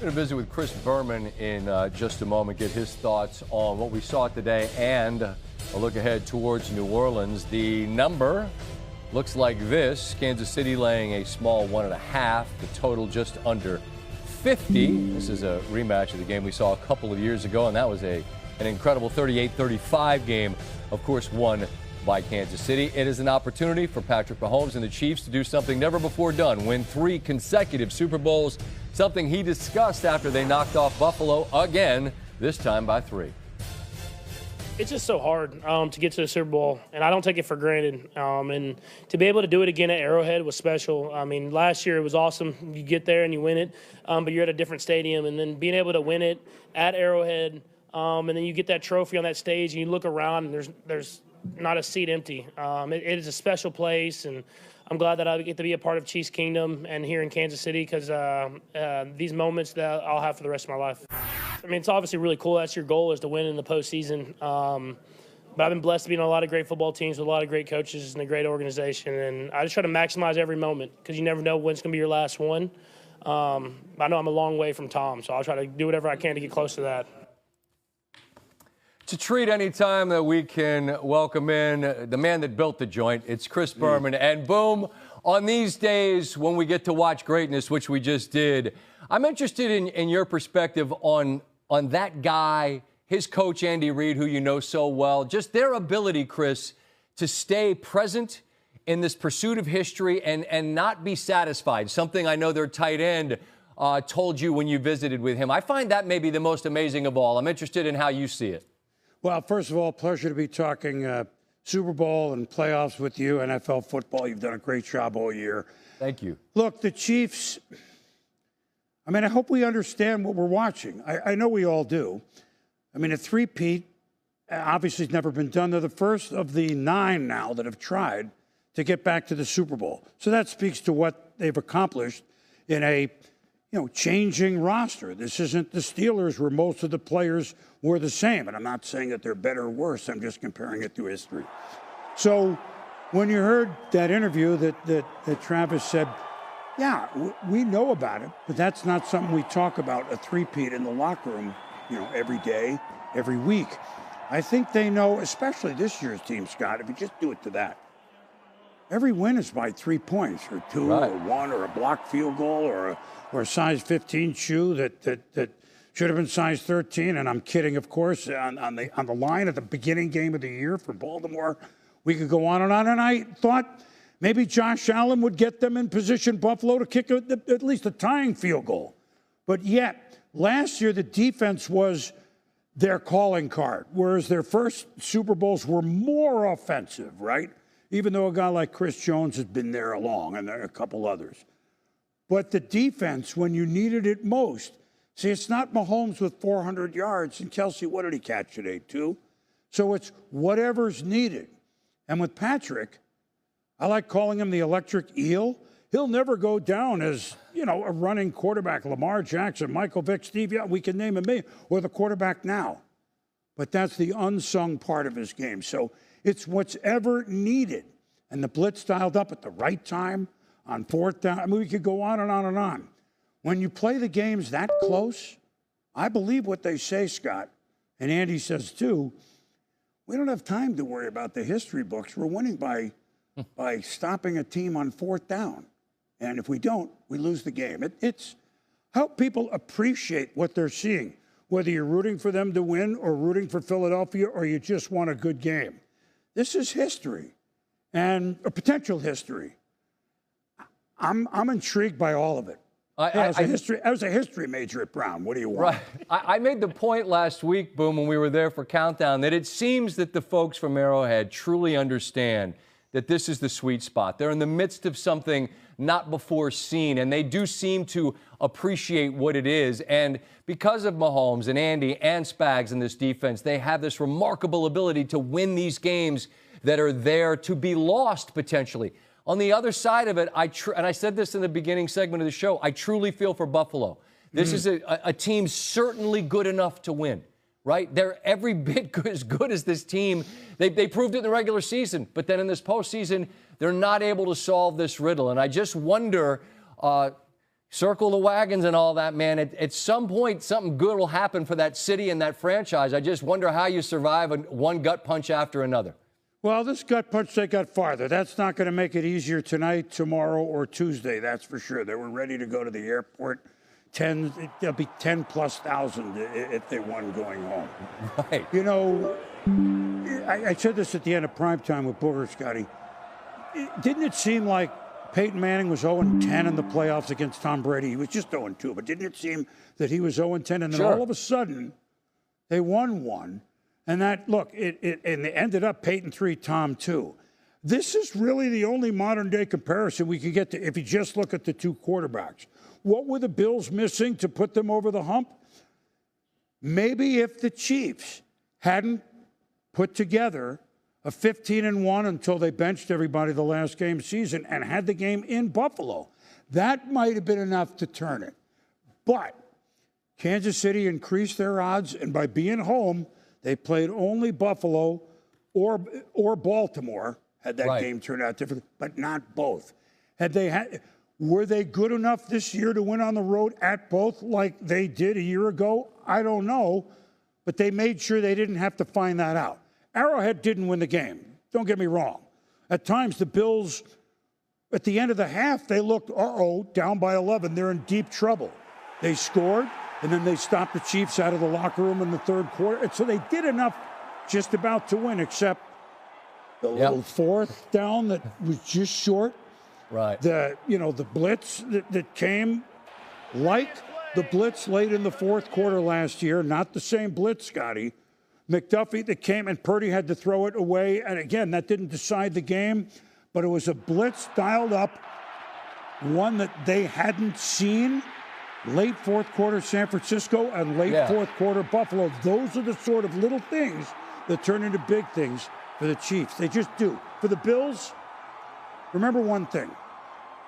I'm going to visit with Chris Berman in just a moment, get his thoughts on what we saw today and a look ahead towards New Orleans. The number looks like this. Kansas City laying a small 1.5. The total just under 50. This is a rematch of the game we saw a couple of years ago, and that was an incredible 38-35 game, of course, won by Kansas City. It is an opportunity for Patrick Mahomes and the Chiefs to do something never before done, win 3 consecutive Super Bowls, something he discussed after they knocked off Buffalo again, this time by 3. It's just so hard to get to the Super Bowl, and I don't take it for granted. And to be able to do it again at Arrowhead was special. I mean, last year it was awesome. You get there and you win it, but you're at a different stadium. And then being able to win it at Arrowhead, and then you get that trophy on that stage, and you look around, and there's not a seat empty. It is a special place, and I'm glad that I get to be a part of Chiefs Kingdom and here in Kansas City because these moments that I'll have for the rest of my life. I mean, it's obviously really cool. That's your goal, is to win in the postseason. But I've been blessed to be on a lot of great football teams with a lot of great coaches and a great organization. And I just try to maximize every moment because you never know when it's going to be your last one. I know I'm a long way from Tom, so I'll try to do whatever I can to get close to that. It's a treat any time that we can welcome in the man that built the joint. It's Chris Berman. And boom, on these days when we get to watch greatness, which we just did, I'm interested in your perspective on that guy, his coach, Andy Reid, who you know so well, just their ability, Chris, to stay present in this pursuit of history and not be satisfied, something I know their tight end told you when you visited with him. I find that maybe the most amazing of all. I'm interested in how you see it. Well, first of all, pleasure to be talking Super Bowl and playoffs with you, NFL football. You've done a great job all year. Thank you. Look, the Chiefs, I mean, I hope we understand what we're watching. I know we all do. I mean, a three-peat obviously has never been done. They're the first of the 9 now that have tried to get back to the Super Bowl. So that speaks to what they've accomplished in a changing roster. This isn't the Steelers where most of the players were the same. And I'm not saying that they're better or worse. I'm just comparing it to history. So when you heard that interview that Travis said, yeah, we know about it, but that's not something we talk about, a three-peat in the locker room, every day, every week. I think they know, especially this year's team, Scott, if you just do it to that. Every win is by 3 points, or 2, right, or 1, or a blocked field goal, or a size 15 shoe that should have been size 13. And I'm kidding, of course, on the line at the beginning game of the year for Baltimore. We could go on. And I thought maybe Josh Allen would get them in position, Buffalo, to kick at least a tying field goal. But yet, last year the defense was their calling card, whereas their first Super Bowls were more offensive, right? Even though a guy like Chris Jones has been there along, and there are a couple others. But the defense, when you needed it most, see, it's not Mahomes with 400 yards. And Kelsey, what did he catch today, 2? So it's whatever's needed. And with Patrick, I like calling him the electric eel. He'll never go down as, a running quarterback, Lamar Jackson, Michael Vick, Steve, we can name him, or the quarterback now. But that's the unsung part of his game. So it's what's ever needed. And the blitz dialed up at the right time on 4th down. I mean, we could go on and on and on. When you play the games that close, I believe what they say, Scott, and Andy says too, we don't have time to worry about the history books. We're winning by stopping a team on 4th down. And if we don't, we lose the game. It's help people appreciate what they're seeing, whether you're rooting for them to win or rooting for Philadelphia or you just want a good game. This is history, and a potential history. I'm intrigued by all of it. I was a history major at Brown. What do you want? Right. I made the point last week, Boom, when we were there for Countdown, that it seems that the folks from Arrowhead truly understand that this is the sweet spot. They're in the midst of something not before seen, and they do seem to appreciate what it is. And because of Mahomes and Andy and Spags in this defense, they have this remarkable ability to win these games that are there to be lost potentially. On the other side of it, and I said this in the beginning segment of the show, I truly feel for Buffalo. This is a team certainly good enough to win, right? They're every bit as good as this team. They proved it in the regular season, but then in this postseason, they're not able to solve this riddle. And I just wonder, circle the wagons and all that, man. At some point, something good will happen for that city and that franchise. I just wonder how you survive one gut punch after another. Well, this gut punch, they got farther. That's not going to make it easier tonight, tomorrow, or Tuesday, that's for sure. They were ready to go to the airport. There'll be 10,000+ if they won going home. Right. You know, I said this at the end of primetime with Booger, Scotty. Didn't it seem like Peyton Manning was 0-10 in the playoffs against Tom Brady? He was just 0-2, but didn't it seem that he was 0-10? And then all of a sudden, they won one. And that, look, and they ended up Peyton 3, Tom 2. This is really the only modern-day comparison we can get to if you just look at the two quarterbacks. What were the Bills missing to put them over the hump? Maybe if the Chiefs hadn't put together a 15-1 until they benched everybody the last game season and had the game in Buffalo, that might have been enough to turn it. But Kansas City increased their odds, and by being home, they played only Buffalo or Baltimore, had that game turned out differently, but not both. Were they good enough this year to win on the road at both like they did a year ago? I don't know, but they made sure they didn't have to find that out. Arrowhead didn't win the game. Don't get me wrong. At times, the Bills, at the end of the half, they looked, down by 11. They're in deep trouble. They scored, and then they stopped the Chiefs out of the locker room in the third quarter. And so they did enough just about to win, except the little fourth down that was just short. Right. The blitz that came like the blitz late in the fourth quarter last year, not the same blitz, Scotty. McDuffie that came, and Purdy had to throw it away. And again, that didn't decide the game, but it was a blitz dialed up, one that they hadn't seen. Late fourth quarter San Francisco and late fourth quarter Buffalo. Those are the sort of little things that turn into big things for the Chiefs. They just do. For the Bills, remember one thing.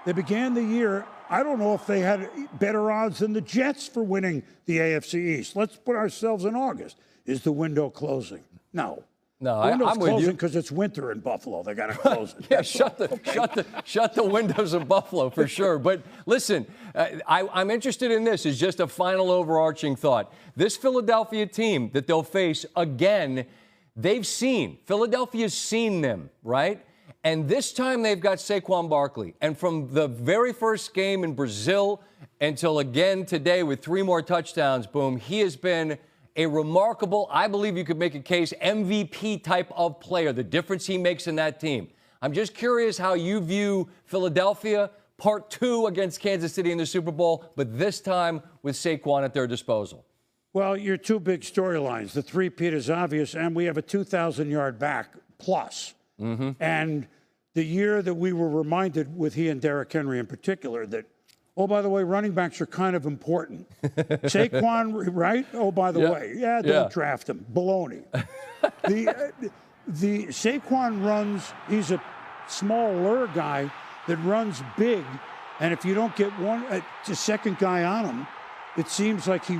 They began the year, I don't know if they had better odds than the Jets for winning the AFC East. Let's put ourselves in August. Is the window closing? No. No, the window's I'm with closing you because it's winter in Buffalo. They got to close it. Yeah, shut the windows of Buffalo for sure. But listen, I'm interested in this as just a final overarching thought. This Philadelphia team that they'll face again, Philadelphia's seen them, right? And this time they've got Saquon Barkley. And from the very first game in Brazil until again today with 3 more touchdowns, boom, he has been a remarkable, I believe you could make a case, MVP type of player, the difference he makes in that team. I'm just curious how you view Philadelphia, part 2 against Kansas City in the Super Bowl, but this time with Saquon at their disposal. Well, your two big storylines. The three-peat is obvious, and we have a 2,000-yard back plus. Mm-hmm. And the year that we were reminded with he and Derrick Henry in particular that, oh, by the way, running backs are kind of important. Saquon, right? Oh, by the way, don't draft him. Baloney. The Saquon runs, he's a smaller guy that runs big, and if you don't get a second guy on him, it seems like he